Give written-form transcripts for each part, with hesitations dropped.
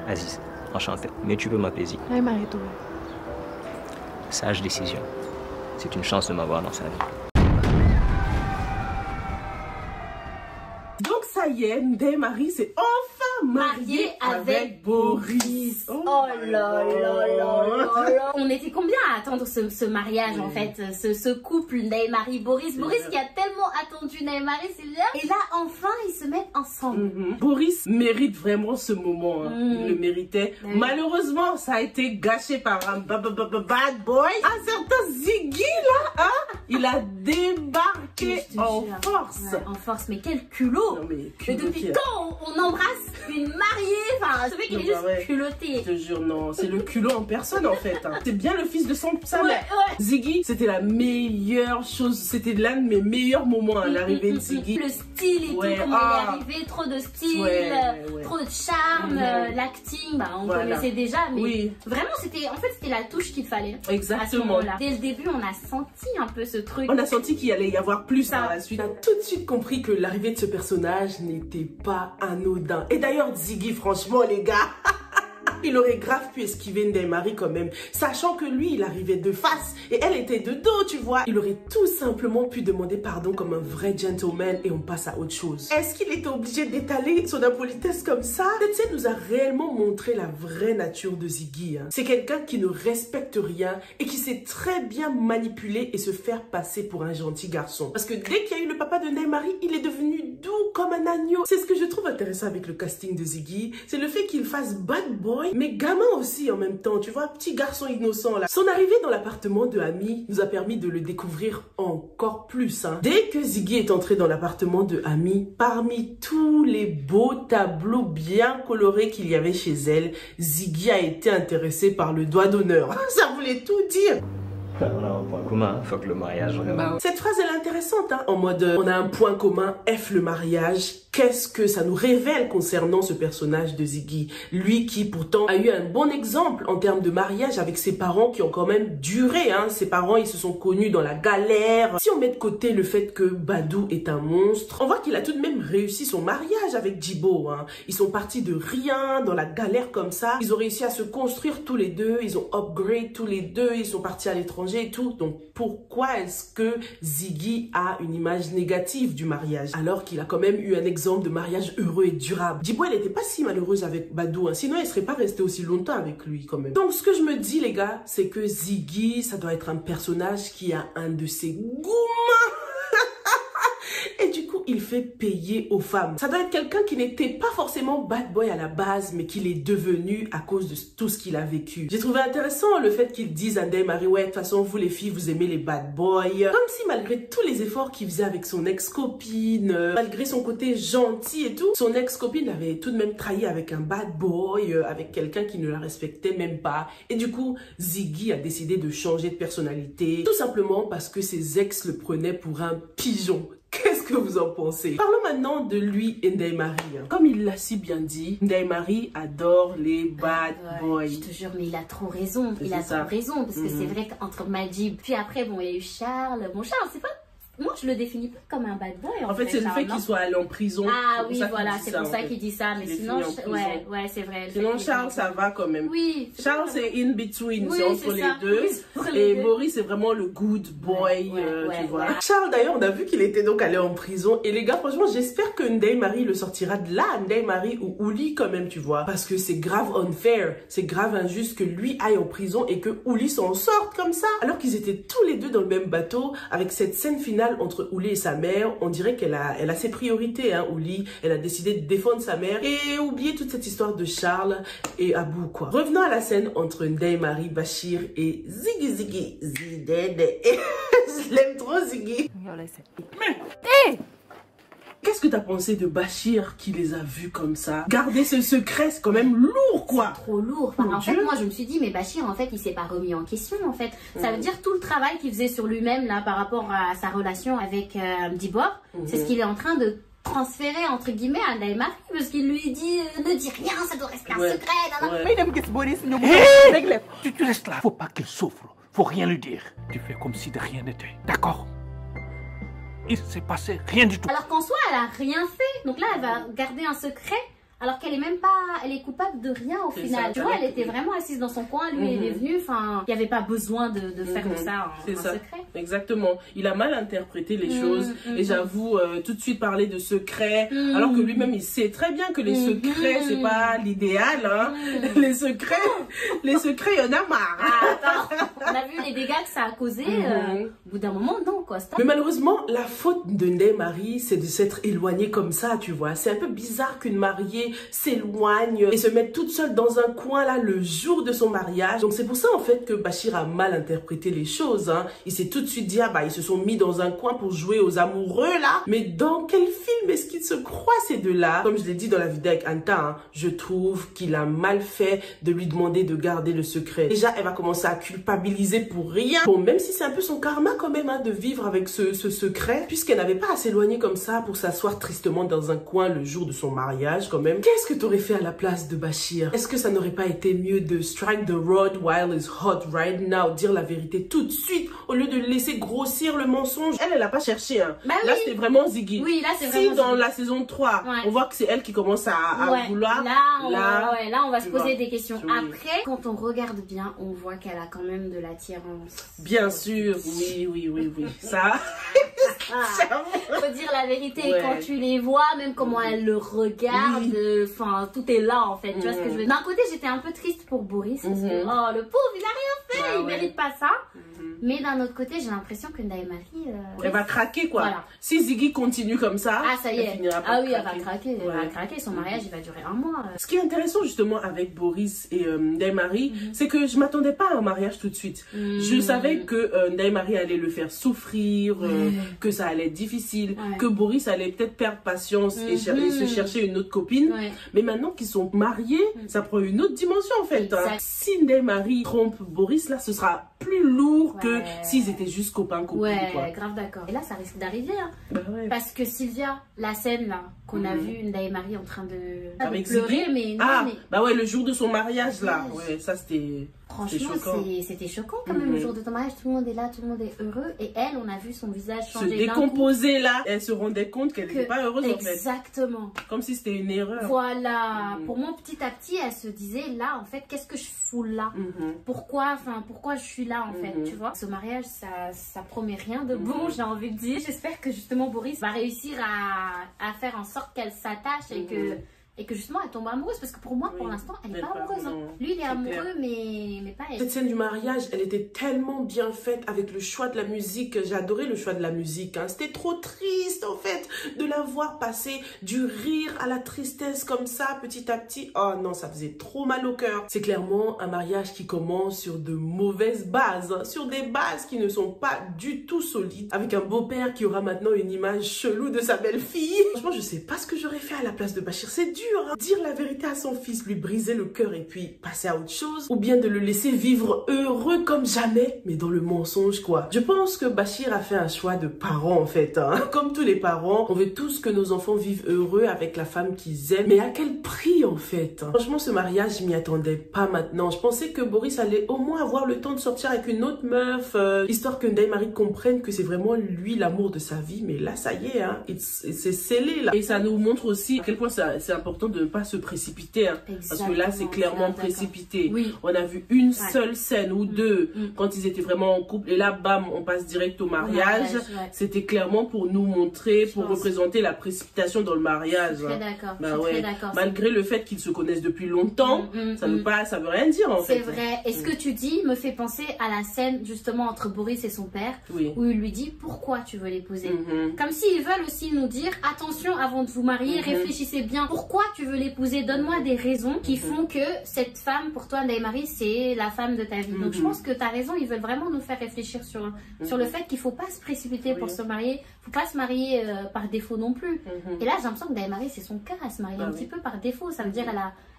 Aziz, enchanté. Mais tu peux m'appeler Ziggy. Sage décision. C'est une chance de m'avoir dans sa vie. Donc ça y est, Ndeye Marie s'est enfin mariée avec Boris. Oh là là là là. On était combien à attendre ce mariage en fait, ce couple Ndeye Marie Boris. Boris qui a tellement attendu Ndeye Marie, c'est bien. Et là enfin ils se mettent ensemble. Boris mérite vraiment ce moment, hein. Il le méritait. Malheureusement ça a été gâché par un bad boy. Un certain Ziggy là, hein. Il a débarqué en force. Ouais, en force, mais quel culot. Non, mais depuis quand on embrasse une mariée? Enfin, ce mec il est juste culotté. Je te jure, non, c'est le culot en personne en fait, hein. C'est bien le fils de sa mère. Ouais. Ziggy, c'était la meilleure chose, c'était l'un de mes meilleurs moments à l'arrivée de Ziggy. Le style et tout, comment il est arrivé, trop de style, trop de charme, l'acting, bah on connaissait déjà, mais vraiment c'était, en fait c'était la touche qu'il fallait. Exactement. Dès le début on a senti un peu ce truc. On a senti qu'il allait y avoir plus par la suite. On a tout de suite compris que l'arrivée de ce personnage n'était pas anodin. Et d'ailleurs Ziggy, franchement les gars, il aurait grave pu esquiver Ndeye Marie quand même, sachant que lui, il arrivait de face et elle était de dos, tu vois. Il aurait tout simplement pu demander pardon comme un vrai gentleman et on passe à autre chose. Est-ce qu'il était obligé d'étaler son impolitesse comme ça? Cette scène nous a réellement montré la vraie nature de Ziggy, hein. C'est quelqu'un qui ne respecte rien et qui sait très bien manipuler et se faire passer pour un gentil garçon. Parce que dès qu'il y a eu le papa de Ndeye Marie, il est devenu doux comme un agneau. C'est ce que je trouve intéressant avec le casting de Ziggy, c'est le fait qu'il fasse bad boy, mais gamin aussi en même temps, tu vois, petit garçon innocent là. Son arrivée dans l'appartement de Ami nous a permis de le découvrir encore plus, hein. Dès que Ziggy est entré dans l'appartement de Ami, parmi tous les beaux tableaux bien colorés qu'il y avait chez elle, Ziggy a été intéressé par le doigt d'honneur. Ça voulait tout dire. On a un point commun, fuck le mariage. Cette phrase elle est intéressante, hein, en mode on a un point commun, F le mariage. Qu'est-ce que ça nous révèle concernant ce personnage de Ziggy? Lui qui pourtant a eu un bon exemple en termes de mariage avec ses parents qui ont quand même duré, hein. Ses parents ils se sont connus dans la galère. Si on met de côté le fait que Badou est un monstre, on voit qu'il a tout de même réussi son mariage avec Djibo, hein. Ils sont partis de rien, dans la galère comme ça. Ils ont réussi à se construire tous les deux, ils ont upgrade tous les deux, ils sont partis à l'étranger et tout. Donc pourquoi est-ce que Ziggy a une image négative du mariage alors qu'il a quand même eu un exemple de mariage heureux et durable? Djibo elle n'était pas si malheureuse avec Badou, hein. Sinon elle serait pas restée aussi longtemps avec lui quand même. Donc ce que je me dis les gars, c'est que Ziggy ça doit être un personnage qui a un de ses gourmands. Et du coup, il fait payer aux femmes. Ça doit être quelqu'un qui n'était pas forcément bad boy à la base, mais qui l'est devenu à cause de tout ce qu'il a vécu. J'ai trouvé intéressant le fait qu'ils disent à Ndeye Marie, ouais, de toute façon, vous les filles, vous aimez les bad boys. Comme si malgré tous les efforts qu'il faisait avec son ex-copine, malgré son côté gentil et tout, son ex-copine avait tout de même trahi avec un bad boy, avec quelqu'un qui ne la respectait même pas. Et du coup, Ziggy a décidé de changer de personnalité, tout simplement parce que ses ex le prenaient pour un pigeon. Qu'est-ce que vous en pensez? Parlons maintenant de lui et Ndeye Marie. Comme il l'a si bien dit, Ndeye Marie adore les bad boys. Je te jure, mais il a trop raison. Il a trop raison, parce que c'est vrai qu'entre Majib, puis après, bon, il y a eu Charles. Bon, Charles, c'est pas... Moi, je le définis pas comme un bad boy. En fait, c'est le fait qu'il soit allé en prison. Ah oui, voilà, c'est pour ça qu'il dit ça. Mais sinon, ouais, c'est vrai. Sinon, Charles, ça va quand même. Oui. Charles, c'est in between, c'est entre les deux. Et Boris, c'est vraiment le good boy, tu vois. Charles, d'ailleurs, on a vu qu'il était donc allé en prison. Et les gars, franchement, j'espère que Ndeye Marie le sortira de là. Ndeye Marie ou Ouli quand même, tu vois. Parce que c'est grave unfair. C'est grave injuste que lui aille en prison et que Ouli s'en sorte comme ça. Alors qu'ils étaient tous les deux dans le même bateau avec cette scène finale entre Ouli et sa mère. On dirait qu'elle a ses priorités, hein, Ouli. Elle a décidé de défendre sa mère et oublier toute cette histoire de Charles et Abou, quoi. Revenons à la scène entre Ndeye Marie, Bachir et Ziggy. Je l'aime trop, Ziggy. Mais, qu'est-ce que t'as pensé de Bachir qui les a vus comme ça? Garder ce secret, c'est quand même lourd, quoi. Trop lourd. Enfin, en fait, moi, je me suis dit, mais Bachir, en fait, il s'est pas remis en question, en fait. Ça veut dire tout le travail qu'il faisait sur lui-même, là, par rapport à sa relation avec Dibor. C'est ce qu'il est en train de transférer, entre guillemets, à Ndeye Marie, parce qu'il lui dit, ne dis rien, ça doit rester un secret. Tu restes là. Faut pas qu'il souffre. Faut rien lui dire. Tu fais comme si de rien n'était. D'accord? Il s'est passé rien du tout. Alors qu'en soi, elle a rien fait. Donc là, elle va garder un secret alors qu'elle est même pas, elle est coupable de rien au final. Tu vois, elle était vraiment assise dans son coin, lui il est venu, enfin, il n'y avait pas besoin de faire de ça un secret. Exactement. Il a mal interprété les choses et j'avoue tout de suite parler de secret, alors que lui-même il sait très bien que les secrets c'est pas l'idéal. Hein. Les secrets, il y en a marre. Ah, attends, on a vu les dégâts que ça a causé. Au bout d'un moment, non quoi. Stop. Mais malheureusement, la faute de Ndeye Marie, c'est de s'être éloignée comme ça, tu vois. C'est un peu bizarre qu'une mariée s'éloigne et se mette toute seule dans un coin là le jour de son mariage. Donc c'est pour ça en fait que Bachir a mal interprété les choses. Hein. Il s'est tout de suite dit, ah bah ils se sont mis dans un coin pour jouer aux amoureux là. Mais dans quel film est-ce qu'ils se croient ces deux-là? Comme je l'ai dit dans la vidéo avec Anta, hein, je trouve qu'il a mal fait de lui demander de garder le secret. Déjà, elle va commencer à culpabiliser pour rien. Bon, même si c'est un peu son karma quand même hein, de vivre avec ce secret, puisqu'elle n'avait pas à s'éloigner comme ça pour s'asseoir tristement dans un coin le jour de son mariage quand même. Qu'est-ce que tu aurais fait à la place de Bachir? Est-ce que ça n'aurait pas été mieux de strike the road while it's hot right now, dire la vérité tout de suite au lieu de laisser grossir le mensonge? Elle a pas cherché. Hein. Bah là, c'était vraiment Ziggy. Oui, là, c'est vraiment vraiment dans la saison 3, on voit que c'est elle qui commence à vouloir. Là, on va se poser des questions. Oui. Après, quand on regarde bien, on voit qu'elle a quand même de l'attirance. Bien sûr, oui. Ça, faut dire la vérité, quand tu les vois, même comment elle le regarde, enfin, tout est là en fait. Tu vois ce que je veux dire? D'un côté, j'étais un peu triste pour Boris, parce que, oh, le pauvre, il a rien fait, il mérite pas ça. Mais d'un autre côté, j'ai l'impression que Ndeye Marie... elle va craquer quoi. Voilà. Si Ziggy continue comme ça, ça y est. Elle va craquer. Elle va craquer. Son mariage, il va durer 1 mois. Ce qui est intéressant justement avec Boris et Ndeye Marie, c'est que je m'attendais pas à un mariage tout de suite. Je savais que Ndeye Marie allait le faire souffrir, que ça allait être difficile, que Boris allait peut-être perdre patience et se chercher une autre copine. Mais maintenant qu'ils sont mariés, ça prend une autre dimension en fait. Hein. Si Ndeye Marie trompe Boris, là ce sera plus lourd que s'ils étaient juste copains-copines. Ouais, grave d'accord. Et là, ça risque d'arriver. Hein. Parce que Sylvia, la scène là, qu'on a vue, Ndeye Marie en train de pleurer, mais... bah ouais, le jour de son mariage là. Ouais, ça c'était... Franchement, c'était choquant quand même le jour de ton mariage. Tout le monde est là, tout le monde est heureux. Et elle, on a vu son visage changer. Se décomposer là. Elle se rendait compte qu'elle n'était pas heureuse en fait. Exactement. Comme si c'était une erreur. Voilà. Pour moi, petit à petit, elle se disait là, en fait, qu'est-ce que je fous là? Pourquoi je suis là en fait, tu vois? Ce mariage, ça promet rien de bon, j'ai envie de dire. J'espère que justement Boris va réussir à faire en sorte qu'elle s'attache et que justement elle tombe amoureuse, parce que pour moi pour l'instant elle n'est pas amoureuse. Lui il est amoureux mais pas elle. Cette scène du mariage, elle était tellement bien faite avec le choix de la musique. J'ai adoré le choix de la musique. Hein. C'était trop triste en fait de la voir passer du rire à la tristesse comme ça petit à petit. Oh non, ça faisait trop mal au cœur. C'est clairement un mariage qui commence sur de mauvaises bases, hein, sur des bases qui ne sont pas du tout solides, avec un beau-père qui aura maintenant une image chelou de sa belle-fille. Franchement, je sais pas ce que j'aurais fait à la place de Bachir. C'est dur. Dire la vérité à son fils, lui briser le cœur et puis passer à autre chose, ou bien de le laisser vivre heureux comme jamais, mais dans le mensonge quoi. Je pense que Bachir a fait un choix de parents en fait. Hein. Comme tous les parents, on veut tous que nos enfants vivent heureux avec la femme qu'ils aiment, mais à quel prix en fait? Franchement, ce mariage, je m'y attendais pas maintenant. Je pensais que Boris allait au moins avoir le temps de sortir avec une autre meuf, histoire que Ndeye Marie comprenne que c'est vraiment lui l'amour de sa vie, mais là ça y est, hein, c'est scellé là. Et ça nous montre aussi à quel point c'est important de ne pas se précipiter, hein, parce que là c'est clairement précipité. On a vu une seule scène ou deux quand ils étaient vraiment en couple et là bam on passe direct au mariage. C'était clairement pour nous montrer, pour représenter la précipitation dans le mariage. Très d'accord. Bah ouais. Malgré le fait qu'ils se connaissent depuis longtemps, ça veut rien dire en fait. C'est vrai. Et ce que tu dis me fait penser à la scène justement entre Boris et son père, où il lui dit pourquoi tu veux l'épouser. Comme s'ils veulent aussi nous dire attention avant de vous marier, réfléchissez bien. Pourquoi tu veux l'épouser? Donne-moi des raisons qui font que cette femme, pour toi, Ndeye Marie, c'est la femme de ta vie. Donc je pense que tu as raison, ils veulent vraiment nous faire réfléchir sur le fait qu'il ne faut pas se précipiter pour se marier. Il ne faut pas se marier par défaut non plus. Et là, j'ai l'impression que Ndeye Marie, c'est son cas, elle se marie un petit peu par défaut. Ça veut dire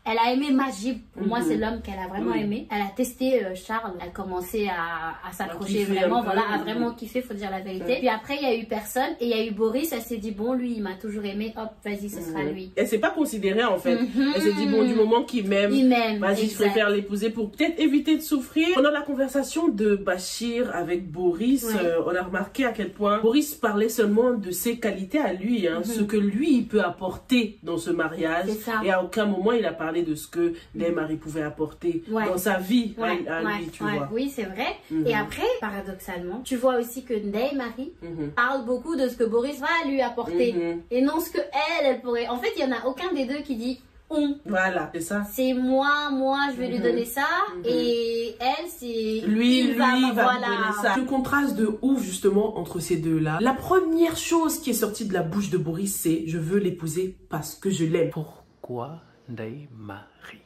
Elle a aimé Majib. Pour moi, c'est l'homme qu'elle a vraiment aimé. Elle a testé Charles. Elle a commencé à s'accrocher vraiment, voilà, à vraiment kiffer, faut dire la vérité. Puis après, il y a eu personne et il y a eu Boris. Elle s'est dit, bon, lui, il m'a toujours aimé. Hop, vas-y, ce sera lui. Elle s'est pas considérée en fait. Elle s'est dit, bon, du moment qu'il m'aime, vas-y, je préfère l'épouser pour peut-être éviter de souffrir. Pendant la conversation de Bachir avec Boris, on a remarqué à quel point Boris parlait seulement de ses qualités à lui, hein, ce que lui, il peut apporter dans ce mariage. Et à aucun moment, il a parlé de ce que Ndeye Marie pouvait apporter dans sa vie à lui, tu vois. Oui, c'est vrai. Et après, paradoxalement, tu vois aussi que Ndeye Marie parle beaucoup de ce que Boris va lui apporter et non ce que elle pourrait. En fait, il y en a aucun des deux qui dit on. Voilà, c'est ça. C'est moi, je vais lui donner ça et elle, c'est lui, il va me voilà. donner ça. Le contraste de ouf justement entre ces deux-là. La première chose qui est sortie de la bouche de Boris, c'est je veux l'épouser parce que je l'aime. Pourquoi Ndeye Marie?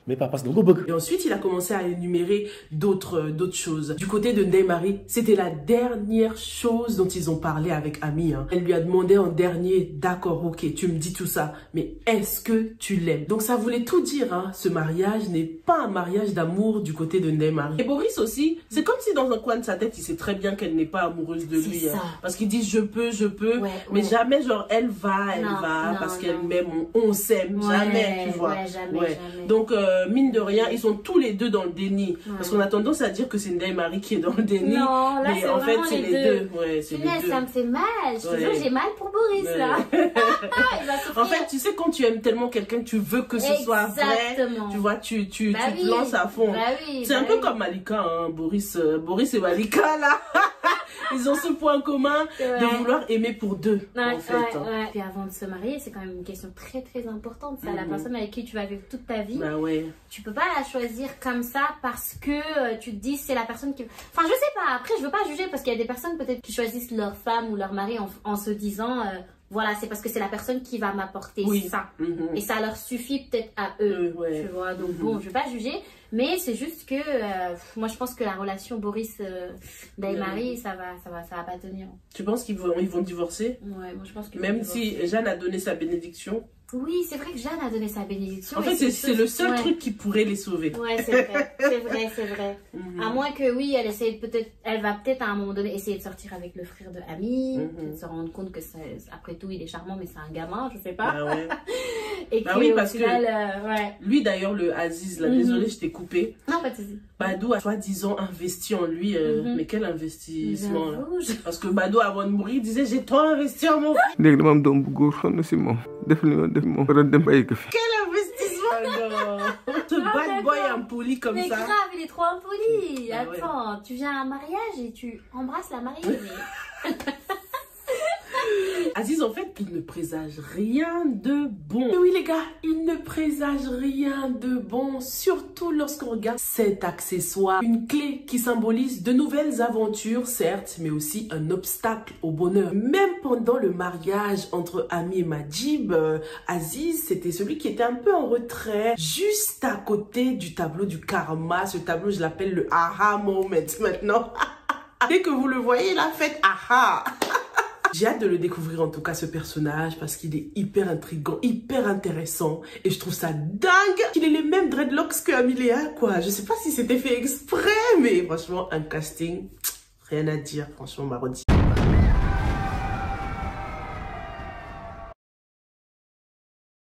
Mais pas parce que Et ensuite, il a commencé à énumérer d'autres choses. Du côté de Ndeye Marie, c'était la dernière chose dont ils ont parlé avec Ami. Hein. Elle lui a demandé en dernier, d'accord, ok, tu me dis tout ça, mais est-ce que tu l'aimes? Donc ça voulait tout dire, hein. Ce mariage n'est pas un mariage d'amour du côté de Ndeye Marie. Et Boris aussi, c'est comme si dans un coin de sa tête, il sait très bien qu'elle n'est pas amoureuse de lui. Hein. Parce qu'il dit je peux, mais jamais genre elle va, parce qu'elle m'aime, on s'aime, jamais, tu vois. Jamais. Donc mine de rien, ils sont tous les deux dans le déni. Parce qu'on a tendance à dire que c'est Ndeye Marie qui est dans le déni. Non, là, mais en fait, c'est les deux. Ouais, c'est les deux. Ça me fait mal. Je te jure, j'ai mal pour Boris, là. En fait, tu sais, quand tu aimes tellement quelqu'un, tu veux que ce soit vrai. Tu vois, tu te lances à fond. C'est un peu comme Malika, hein. Boris et Malika, là. Ils ont ce point commun de vouloir aimer pour deux, en fait. Puis avant de se marier, c'est quand même une question très très importante. C'est la personne avec qui tu vas vivre toute ta vie. Tu peux pas la choisir comme ça parce que tu te dis c'est la personne qui... Enfin, je sais pas. Après, je veux pas juger parce qu'il y a des personnes peut-être qui choisissent leur femme ou leur mari en se disant... voilà, c'est parce que c'est la personne qui va m'apporter ça. Et ça leur suffit peut-être à eux, tu vois. Donc bon, je vais pas juger, mais c'est juste que moi je pense que la relation Boris-Ndeye Marie, ça va pas tenir. Tu penses qu'ils vont divorcer? Ouais, moi je pense qu'ils même si Jeanne a donné sa bénédiction. Oui, c'est vrai que Jeanne a donné sa bénédiction. En fait, c'est le seul truc qui pourrait les sauver. Ouais, c'est vrai. À moins que, oui, elle va peut-être à un moment donné essayer de sortir avec le frère de Ami, peut-être se rendre compte que après tout, il est charmant, mais c'est un gamin, je sais pas. Et oui, parce que lui, d'ailleurs, le Aziz, là, désolé, je t'ai coupé. Non, pas de soucis. Badou a soi-disant investi en lui, mais quel investissement là. Parce que Badou, avant de mourir, disait j'ai tant investi en mon fils. Quel investissement? Ce bad boy impoli comme ça. Mais grave, il est trop impoli. Attends, tu viens à un mariage et tu embrasses la mariée. Aziz, en fait, il ne présage rien de bon. Mais oui, les gars, il ne présage rien de bon, surtout lorsqu'on regarde cet accessoire. Une clé qui symbolise de nouvelles aventures, certes, mais aussi un obstacle au bonheur. Même pendant le mariage entre Ami et Majib, Aziz, c'était celui qui était un peu en retrait, juste à côté du tableau du karma. Ce tableau, je l'appelle le aha moment maintenant. Dès que vous le voyez, la fête aha. J'ai hâte de le découvrir en tout cas ce personnage parce qu'il est hyper intriguant, hyper intéressant et je trouve ça dingue qu'il ait les mêmes dreadlocks que Amiléa quoi. Je sais pas si c'était fait exprès mais franchement un casting, rien à dire franchement Marodi.